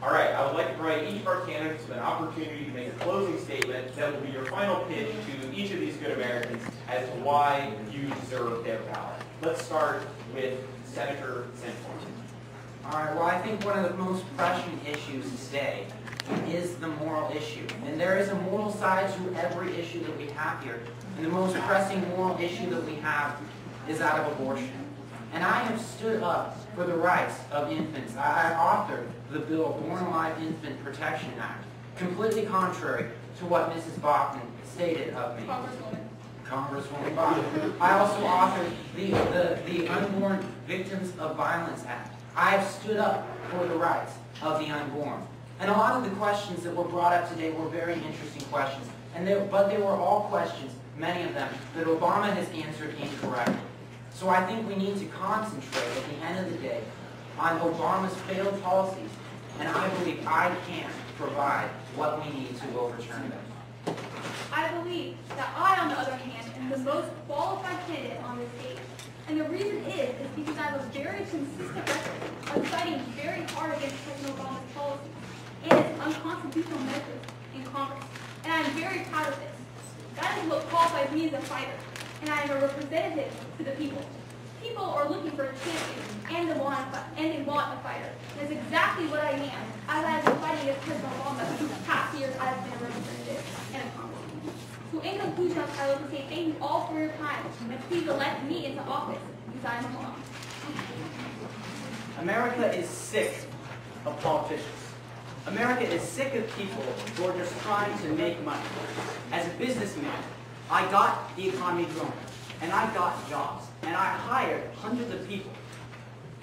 All right, I would like to provide each of our candidates with an opportunity to make a closing statement that will be your final pitch to each of these good Americans as to why you deserve their ballot. Let's start with Senator Sanford. All right, well, I think one of the most pressing issues today is the moral issue. And there is a moral side to every issue that we have here. And the most pressing moral issue that we have is that of abortion. And I have stood up for the rights of infants. I authored the bill, Born Alive Infant Protection Act, completely contrary to what Mrs. Bachman stated of me. Congresswoman Bachman. I also authored the Unborn Victims of Violence Act. I have stood up for the rights of the unborn. And a lot of the questions that were brought up today were very interesting questions. But they were all questions, many of them, that Obama has answered incorrectly. So I think we need to concentrate at the end of the day on Obama's failed policies, and I believe I can provide what we need to overturn them. I believe that I, on the other hand, am the most qualified candidate on this stage. And the reason is because I have a very consistent record of fighting very hard against President Obama's policies and his unconstitutional measures in Congress. And I am very proud of this. That is what qualifies me as a fighter. And I am a representative to the people. People are looking for a champion, and they want a fighter. That's exactly what I am, as I have been fighting against President Obama for the past years I have been a representative and a congressman. So in conclusion, I would like to say thank you all for your time, and please elect me into office, because I am a mom. America is sick of politicians. America is sick of people who are just trying to make money. As a businessman, I got the economy growing, and I got jobs, and I hired hundreds of people.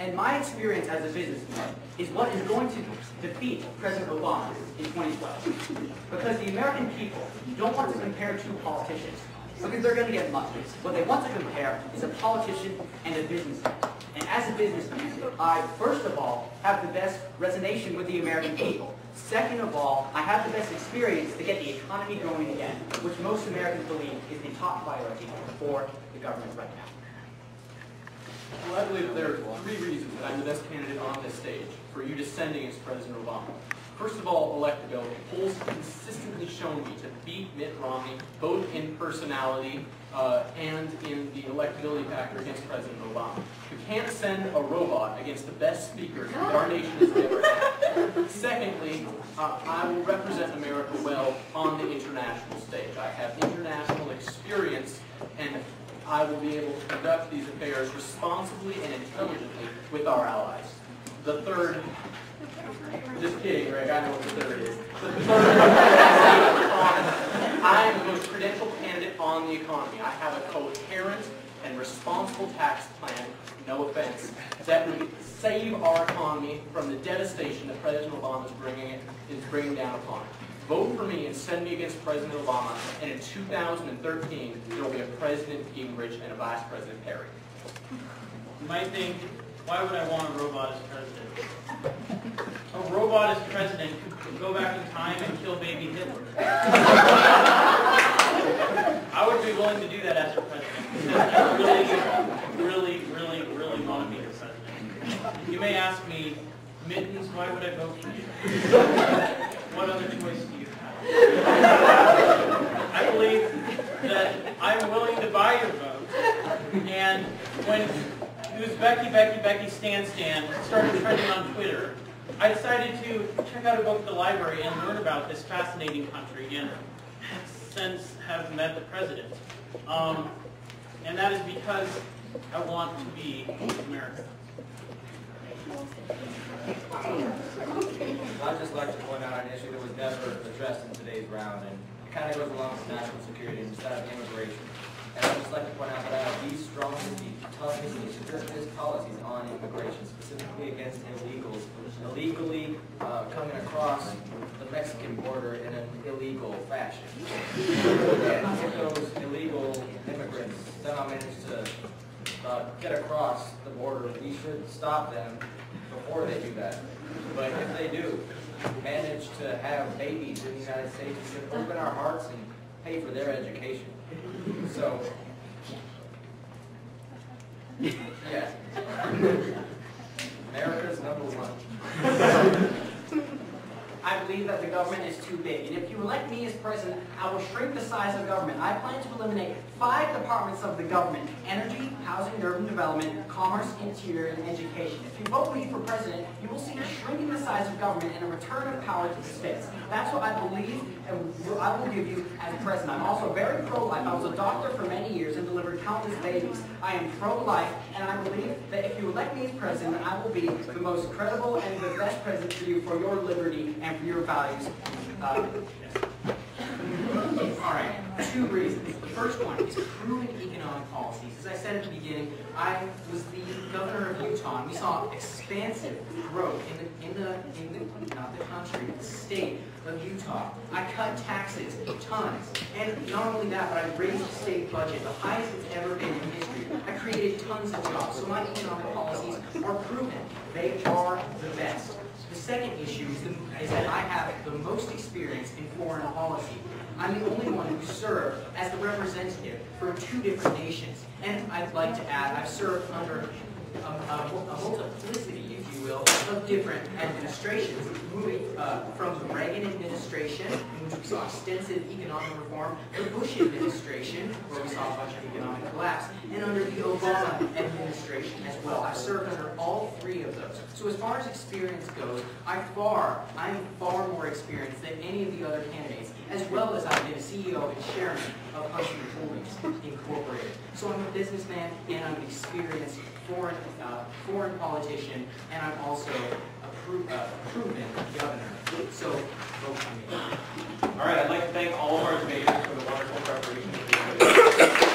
And my experience as a businessman is what is going to defeat President Obama in 2012. Because the American people don't want to compare two politicians, because they're going to get mucked. What they want to compare is a politician and a businessman. And as a businessman, I, first of all, have the best resonation with the American people. Second of all, I have the best experience to get the economy going again, which most Americans believe is the top priority for the government right now. Well, I believe there are three reasons that I'm the best candidate on this stage for you to send against President Obama. First of all, electability. Polls have consistently shown me to beat Mitt Romney, both in personality and in the electability factor against President Obama. You can't send a robot against the best speaker that our nation has ever had. Secondly, I will represent America well on the international stage. I have international experience, and I will be able to conduct these affairs responsibly and intelligently with our allies. The third, just kidding, Greg, I know what the third is. The third, I am the most credentialed candidate on the economy. I have a coherent and responsible tax plan, no offense, that would save our economy from the devastation that President Obama is bringing down upon it. Vote for me and send me against President Obama, and in 2013, there will be a President Gingrich and a Vice President Perry. You might think, why would I want a robot as president? A robot as president could go back in time and kill baby Hitler. I would be willing to do that as a president, because I really want to be the president. You may ask me, Mittens, why would I vote for you? What other choice do you have? I believe that I'm willing to buy your vote, and when it was Becky, Stan started trending on Twitter, I decided to check out a book at the library and learn about this fascinating country, and since have met the president. And that is because I want to be America. I'd just like to point out an issue that was never addressed in today's round, and it kind of goes along with national security instead of immigration. And I'd just like to point out that I have the strongest, the toughest, the strictest policies on immigration, specifically against illegals, illegally coming across the Mexican border in an illegal fashion. And if those illegal immigrants somehow manage to get across the border, we should stop them before they do that. But if they do manage to have babies in the United States, we should open our hearts and pay for their education. So, yeah. America's #1. government is too big. And if you elect me as president, I will shrink the size of government. I plan to eliminate 5 departments of the government: energy, housing and urban development, commerce, interior, and education. If you vote me for president, you will see a shrinking the size of government and a return of power to the states. That's what I believe and I will give you as president. I'm also very pro-life. I was a doctor for many years and delivered countless babies. I am pro-life, and I believe that if you elect me as president, I will be the most credible and the best president for you, for your liberty and for your values. All right, 2 reasons. The first one is proven economic policies. As I said at the beginning, I was the governor of Utah, and we saw expansive growth not the country, the state of Utah. I cut taxes, tons, and not only that, but I raised the state budget, the highest it's ever been in history. I created tons of jobs, so my economic policies are proven. They are the best. The second issue is that I have the most experience in foreign policy. I'm the only one who served as the representative for 2 different nations. And I'd like to add, I've served under a multiplicity, if you will, of different administrations, moving from the Reagan administration, in which we saw extensive economic reform, the Bush administration, where we saw a bunch of economic collapse, and under the Obama administration as well. I've served under all 3 of those. So as far as experience goes, I'm far more experienced than any of the other candidates, as well as I've been a CEO and chairman of Huntsman Holdings Incorporated. So I'm a businessman, and I'm an experienced foreign politician, and I'm also a proven governor. So vote for me. All right, I'd like to thank all of our debaters for the wonderful preparation.